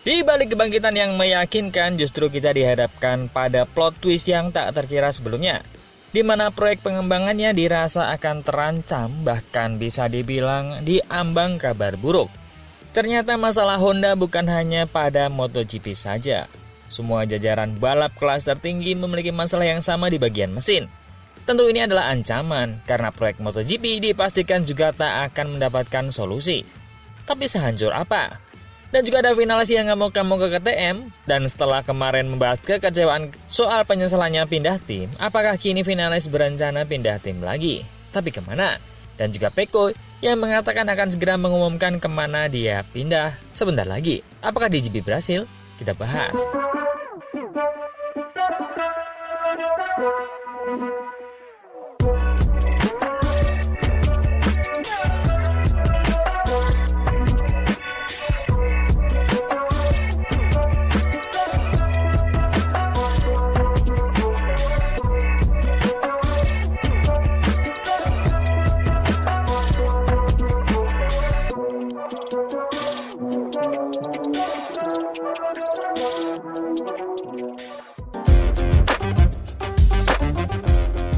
Di balik kebangkitan yang meyakinkan, justru kita dihadapkan pada plot twist yang tak terkira sebelumnya, di mana proyek pengembangannya dirasa akan terancam, bahkan bisa dibilang diambang kabar buruk. Ternyata masalah Honda bukan hanya pada MotoGP saja. Semua jajaran balap kelas tertinggi memiliki masalah yang sama di bagian mesin. Tentu ini adalah ancaman, karena proyek MotoGP dipastikan juga tak akan mendapatkan solusi. Tapi sehancur apa? Dan juga ada finalis yang ngamuk-ngamuk ke KTM. Dan setelah kemarin membahas kekecewaan soal penyesalannya pindah tim, apakah kini finalis berencana pindah tim lagi? Tapi kemana? Dan juga Pecco yang mengatakan akan segera mengumumkan kemana dia pindah sebentar lagi. Apakah di GP Brasil? Kita bahas.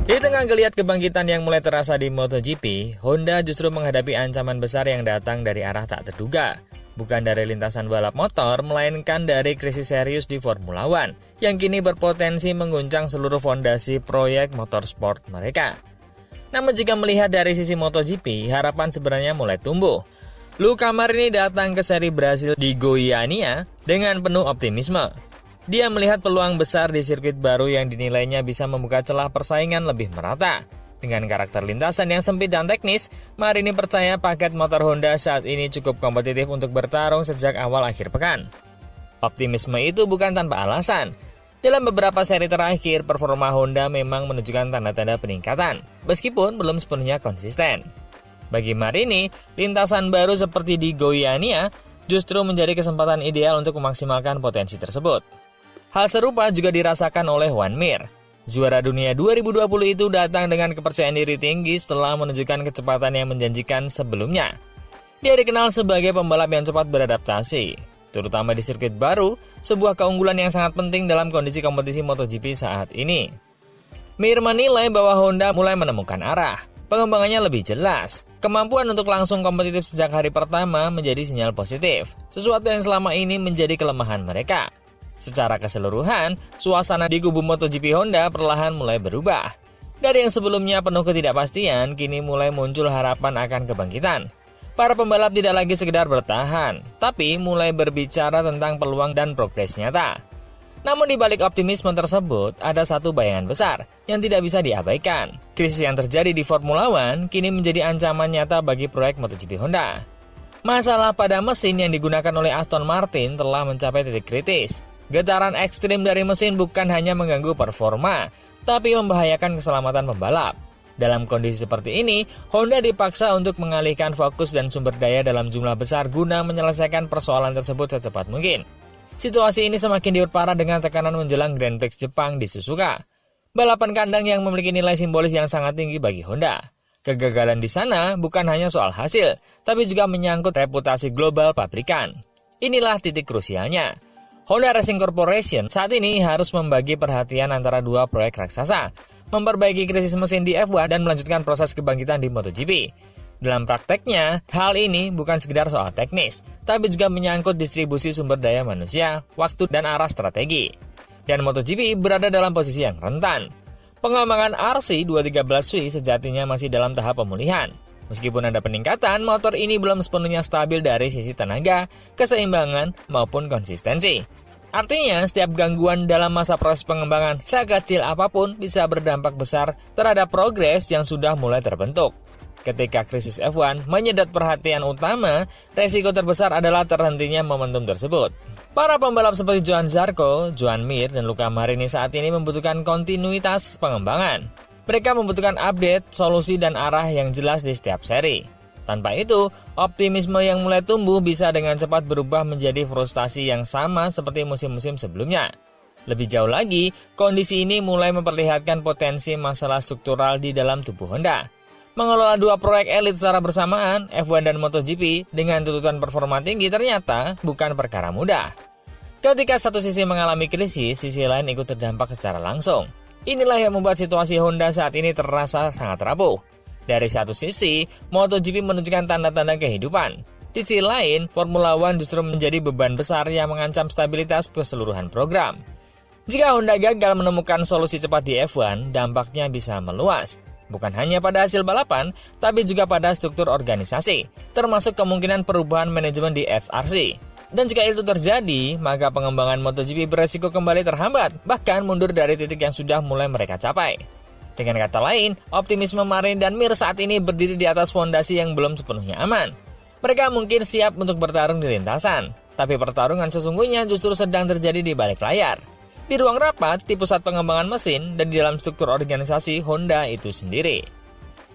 Di tengah geliat kebangkitan yang mulai terasa di MotoGP, Honda justru menghadapi ancaman besar yang datang dari arah tak terduga. Bukan dari lintasan balap motor, melainkan dari krisis serius di Formula One, yang kini berpotensi mengguncang seluruh fondasi proyek motorsport mereka. Namun jika melihat dari sisi MotoGP, harapan sebenarnya mulai tumbuh. Luca Marini datang ke seri Brasil di Goiânia dengan penuh optimisme. Dia melihat peluang besar di sirkuit baru yang dinilainya bisa membuka celah persaingan lebih merata. Dengan karakter lintasan yang sempit dan teknis, Marini percaya paket motor Honda saat ini cukup kompetitif untuk bertarung sejak awal akhir pekan. Optimisme itu bukan tanpa alasan. Dalam beberapa seri terakhir, performa Honda memang menunjukkan tanda-tanda peningkatan, meskipun belum sepenuhnya konsisten. Bagi Marini, lintasan baru seperti di Goiânia justru menjadi kesempatan ideal untuk memaksimalkan potensi tersebut. Hal serupa juga dirasakan oleh Joan Mir. Juara dunia 2020 itu datang dengan kepercayaan diri tinggi setelah menunjukkan kecepatan yang menjanjikan sebelumnya. Dia dikenal sebagai pembalap yang cepat beradaptasi, terutama di sirkuit baru, sebuah keunggulan yang sangat penting dalam kondisi kompetisi MotoGP saat ini. Mir menilai bahwa Honda mulai menemukan arah. Pengembangannya lebih jelas. Kemampuan untuk langsung kompetitif sejak hari pertama menjadi sinyal positif, sesuatu yang selama ini menjadi kelemahan mereka. Secara keseluruhan, suasana di kubu MotoGP Honda perlahan mulai berubah. Dari yang sebelumnya penuh ketidakpastian, kini mulai muncul harapan akan kebangkitan. Para pembalap tidak lagi sekedar bertahan, tapi mulai berbicara tentang peluang dan progres nyata. Namun di balik optimisme tersebut, ada satu bayangan besar yang tidak bisa diabaikan. Krisis yang terjadi di Formula One kini menjadi ancaman nyata bagi proyek MotoGP Honda. Masalah pada mesin yang digunakan oleh Aston Martin telah mencapai titik kritis. Getaran ekstrim dari mesin bukan hanya mengganggu performa, tapi membahayakan keselamatan pembalap. Dalam kondisi seperti ini, Honda dipaksa untuk mengalihkan fokus dan sumber daya dalam jumlah besar guna menyelesaikan persoalan tersebut secepat mungkin. Situasi ini semakin diperparah dengan tekanan menjelang Grand Prix Jepang di Suzuka. Balapan kandang yang memiliki nilai simbolis yang sangat tinggi bagi Honda. Kegagalan di sana bukan hanya soal hasil, tapi juga menyangkut reputasi global pabrikan. Inilah titik krusialnya. Honda Racing Corporation saat ini harus membagi perhatian antara dua proyek raksasa, memperbaiki krisis mesin di F1 dan melanjutkan proses kebangkitan di MotoGP. Dalam prakteknya, hal ini bukan sekedar soal teknis, tapi juga menyangkut distribusi sumber daya manusia, waktu, dan arah strategi. Dan MotoGP berada dalam posisi yang rentan. Pengembangan RC213W sejatinya masih dalam tahap pemulihan. Meskipun ada peningkatan, motor ini belum sepenuhnya stabil dari sisi tenaga, keseimbangan, maupun konsistensi. Artinya, setiap gangguan dalam masa proses pengembangan sekecil apapun bisa berdampak besar terhadap progres yang sudah mulai terbentuk. Ketika krisis F1 menyedot perhatian utama, resiko terbesar adalah terhentinya momentum tersebut. Para pembalap seperti Johann Zarco, Joan Mir, dan Luca Marini saat ini membutuhkan kontinuitas pengembangan. Mereka membutuhkan update, solusi, dan arah yang jelas di setiap seri. Tanpa itu, optimisme yang mulai tumbuh bisa dengan cepat berubah menjadi frustasi yang sama seperti musim-musim sebelumnya. Lebih jauh lagi, kondisi ini mulai memperlihatkan potensi masalah struktural di dalam tubuh Honda. Mengelola dua proyek elit secara bersamaan, F1 dan MotoGP, dengan tuntutan performa tinggi ternyata bukan perkara mudah. Ketika satu sisi mengalami krisis, sisi lain ikut terdampak secara langsung. Inilah yang membuat situasi Honda saat ini terasa sangat rapuh. Dari satu sisi, MotoGP menunjukkan tanda-tanda kehidupan. Di sisi lain, Formula One justru menjadi beban besar yang mengancam stabilitas keseluruhan program. Jika Honda gagal menemukan solusi cepat di F1, dampaknya bisa meluas. Bukan hanya pada hasil balapan, tapi juga pada struktur organisasi, termasuk kemungkinan perubahan manajemen di SRC. Dan jika itu terjadi, maka pengembangan MotoGP beresiko kembali terhambat, bahkan mundur dari titik yang sudah mulai mereka capai. Dengan kata lain, optimisme Marin dan Mir saat ini berdiri di atas fondasi yang belum sepenuhnya aman. Mereka mungkin siap untuk bertarung di lintasan, tapi pertarungan sesungguhnya justru sedang terjadi di balik layar. Di ruang rapat, di pusat pengembangan mesin, dan di dalam struktur organisasi Honda itu sendiri.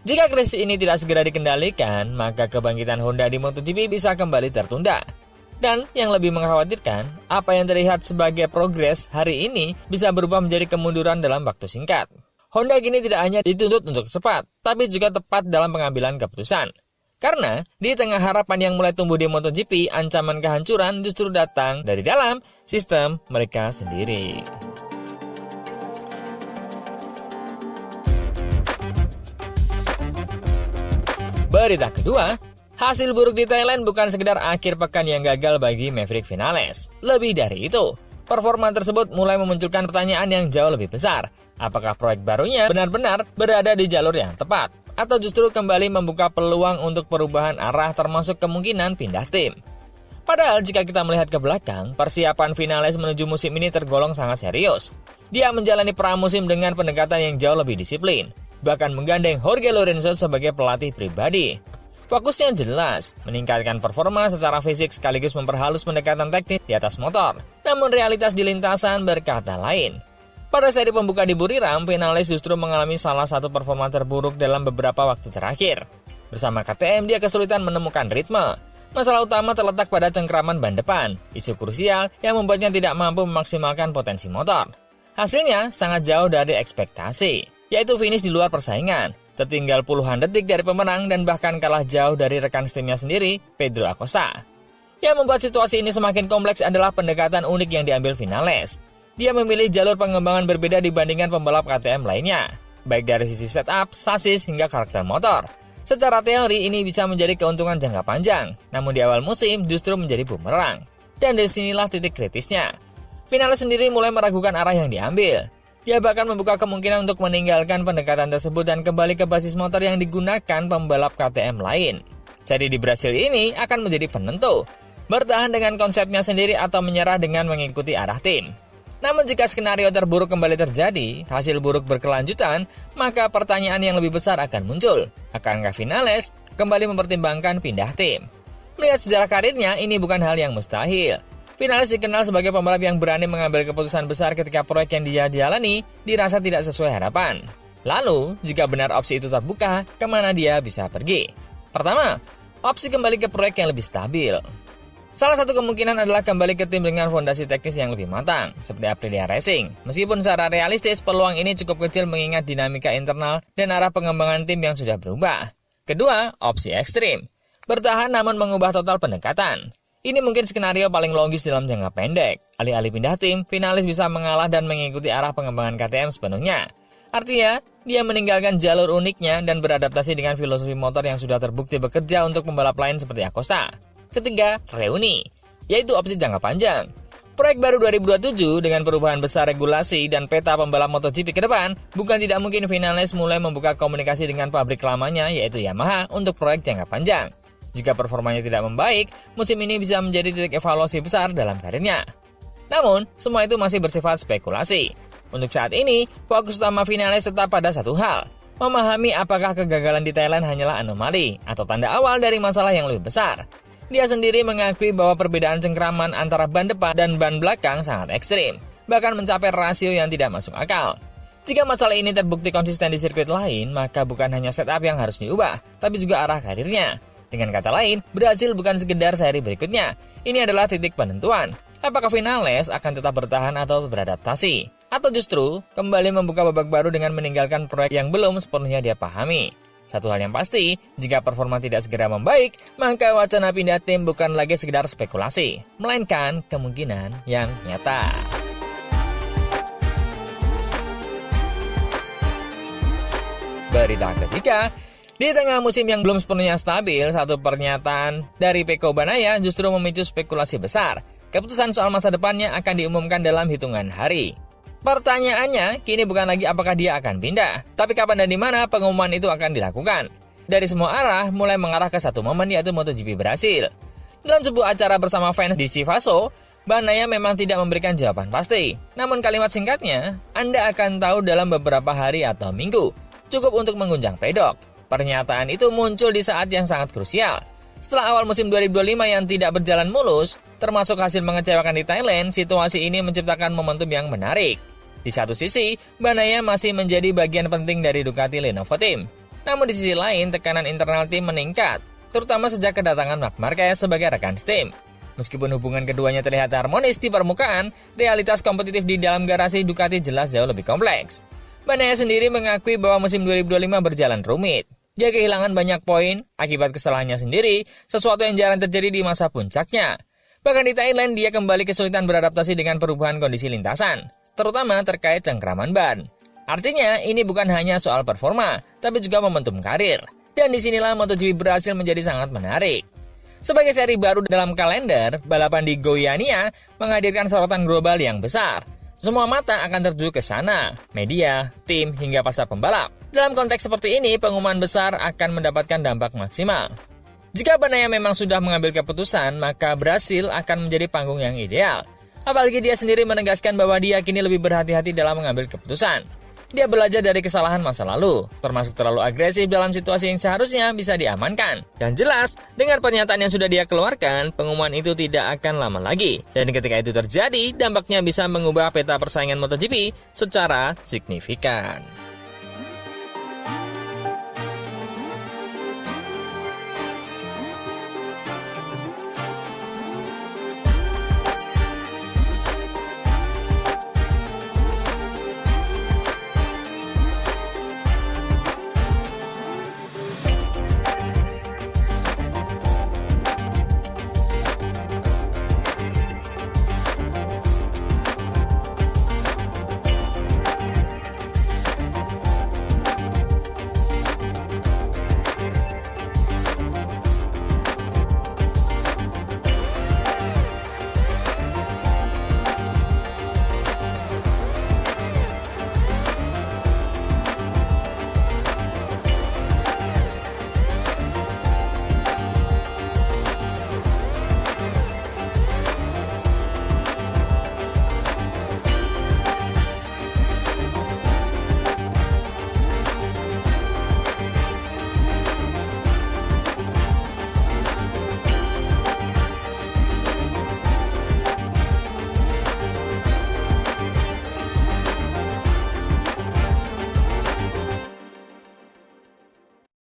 Jika krisis ini tidak segera dikendalikan, maka kebangkitan Honda di MotoGP bisa kembali tertunda. Dan yang lebih mengkhawatirkan, apa yang terlihat sebagai progres hari ini bisa berubah menjadi kemunduran dalam waktu singkat. Honda kini tidak hanya dituntut untuk cepat, tapi juga tepat dalam pengambilan keputusan. Karena di tengah harapan yang mulai tumbuh di MotoGP, ancaman kehancuran justru datang dari dalam sistem mereka sendiri. Berita kedua, hasil buruk di Thailand bukan sekedar akhir pekan yang gagal bagi Maverick Vinales. Lebih dari itu, performa tersebut mulai memunculkan pertanyaan yang jauh lebih besar. Apakah proyek barunya benar-benar berada di jalur yang tepat? Atau justru kembali membuka peluang untuk perubahan arah termasuk kemungkinan pindah tim? Padahal jika kita melihat ke belakang, persiapan Vinales menuju musim ini tergolong sangat serius. Dia menjalani pramusim dengan pendekatan yang jauh lebih disiplin, bahkan menggandeng Jorge Lorenzo sebagai pelatih pribadi. Fokusnya jelas, meningkatkan performa secara fisik sekaligus memperhalus pendekatan teknis di atas motor. Namun realitas di lintasan berkata lain. Pada seri pembuka di Buriram, Vinales justru mengalami salah satu performa terburuk dalam beberapa waktu terakhir. Bersama KTM, dia kesulitan menemukan ritme. Masalah utama terletak pada cengkraman ban depan, isu krusial yang membuatnya tidak mampu memaksimalkan potensi motor. Hasilnya sangat jauh dari ekspektasi, yaitu finish di luar persaingan. Tertinggal puluhan detik dari pemenang dan bahkan kalah jauh dari rekan timnya sendiri, Pedro Acosta. Yang membuat situasi ini semakin kompleks adalah pendekatan unik yang diambil Vinales. Dia memilih jalur pengembangan berbeda dibandingkan pembalap KTM lainnya, baik dari sisi setup, sasis, hingga karakter motor. Secara teori ini bisa menjadi keuntungan jangka panjang, namun di awal musim justru menjadi bumerang. Dan dari sinilah titik kritisnya. Vinales sendiri mulai meragukan arah yang diambil. Dia bahkan membuka kemungkinan untuk meninggalkan pendekatan tersebut dan kembali ke basis motor yang digunakan pembalap KTM lain. Jadi di Brasil ini akan menjadi penentu, bertahan dengan konsepnya sendiri atau menyerah dengan mengikuti arah tim. Namun jika skenario terburuk kembali terjadi, hasil buruk berkelanjutan, maka pertanyaan yang lebih besar akan muncul. Akankah Vinales kembali mempertimbangkan pindah tim? Melihat sejarah karirnya, ini bukan hal yang mustahil. Vinales dikenal sebagai pembalap yang berani mengambil keputusan besar ketika proyek yang dia jalani dirasa tidak sesuai harapan. Lalu, jika benar opsi itu terbuka, kemana dia bisa pergi? Pertama, opsi kembali ke proyek yang lebih stabil. Salah satu kemungkinan adalah kembali ke tim dengan fondasi teknis yang lebih matang, seperti Aprilia Racing. Meskipun secara realistis, peluang ini cukup kecil mengingat dinamika internal dan arah pengembangan tim yang sudah berubah. Kedua, opsi ekstrim. Bertahan namun mengubah total pendekatan. Ini mungkin skenario paling logis dalam jangka pendek. Alih-alih pindah tim, Vinales bisa mengalah dan mengikuti arah pengembangan KTM sepenuhnya. Artinya, dia meninggalkan jalur uniknya dan beradaptasi dengan filosofi motor yang sudah terbukti bekerja untuk pembalap lain seperti Acosta. Ketiga, reuni, yaitu opsi jangka panjang. Proyek baru 2027 dengan perubahan besar regulasi dan peta pembalap MotoGP ke depan, bukan tidak mungkin Vinales mulai membuka komunikasi dengan pabrik lamanya yaitu Yamaha untuk proyek jangka panjang. Jika performanya tidak membaik, musim ini bisa menjadi titik evaluasi besar dalam karirnya. Namun, semua itu masih bersifat spekulasi. Untuk saat ini, fokus utama Vinales tetap pada satu hal, memahami apakah kegagalan di Thailand hanyalah anomali atau tanda awal dari masalah yang lebih besar. Dia sendiri mengakui bahwa perbedaan cengkraman antara ban depan dan ban belakang sangat ekstrim, bahkan mencapai rasio yang tidak masuk akal. Jika masalah ini terbukti konsisten di sirkuit lain, maka bukan hanya setup yang harus diubah, tapi juga arah karirnya. Dengan kata lain, Brasil bukan sekedar seri berikutnya. Ini adalah titik penentuan. Apakah Vinales akan tetap bertahan atau beradaptasi? Atau justru kembali membuka babak baru dengan meninggalkan proyek yang belum sepenuhnya dia pahami? Satu hal yang pasti, jika performa tidak segera membaik, maka wacana pindah tim bukan lagi sekedar spekulasi, melainkan kemungkinan yang nyata. Berita ketiga, di tengah musim yang belum sepenuhnya stabil, satu pernyataan dari Peko Banaya justru memicu spekulasi besar. Keputusan soal masa depannya akan diumumkan dalam hitungan hari. Pertanyaannya, kini bukan lagi apakah dia akan pindah, tapi kapan dan di mana pengumuman itu akan dilakukan. Dari semua arah, mulai mengarah ke satu momen yaitu MotoGP Brasil. Dalam sebuah acara bersama fans di Sivaso, Banaya memang tidak memberikan jawaban pasti. Namun kalimat singkatnya, Anda akan tahu dalam beberapa hari atau minggu. Cukup untuk mengguncang pedok. Pernyataan itu muncul di saat yang sangat krusial. Setelah awal musim 2025 yang tidak berjalan mulus, termasuk hasil mengecewakan di Thailand, situasi ini menciptakan momentum yang menarik. Di satu sisi, Banaya masih menjadi bagian penting dari Ducati Lenovo Team. Namun di sisi lain, tekanan internal tim meningkat, terutama sejak kedatangan Marc Marquez sebagai rekan tim. Meskipun hubungan keduanya terlihat harmonis di permukaan, realitas kompetitif di dalam garasi Ducati jelas jauh lebih kompleks. Banaya sendiri mengakui bahwa musim 2025 berjalan rumit. Dia kehilangan banyak poin akibat kesalahannya sendiri, sesuatu yang jarang terjadi di masa puncaknya. Bahkan di Thailand, dia kembali kesulitan beradaptasi dengan perubahan kondisi lintasan, terutama terkait cengkraman ban. Artinya, ini bukan hanya soal performa, tapi juga momentum karir. Dan disinilah MotoGP Brasil menjadi sangat menarik. Sebagai seri baru dalam kalender, balapan di Goiânia menghadirkan sorotan global yang besar. Semua mata akan tertuju ke sana, media, tim, hingga pasar pembalap. Dalam konteks seperti ini, pengumuman besar akan mendapatkan dampak maksimal. Jika Banaya memang sudah mengambil keputusan, maka Brasil akan menjadi panggung yang ideal. Apalagi dia sendiri menegaskan bahwa dia kini lebih berhati-hati dalam mengambil keputusan. Dia belajar dari kesalahan masa lalu, termasuk terlalu agresif dalam situasi yang seharusnya bisa diamankan. Dan jelas, dengan pernyataan yang sudah dia keluarkan, pengumuman itu tidak akan lama lagi. Dan ketika itu terjadi, dampaknya bisa mengubah peta persaingan MotoGP secara signifikan.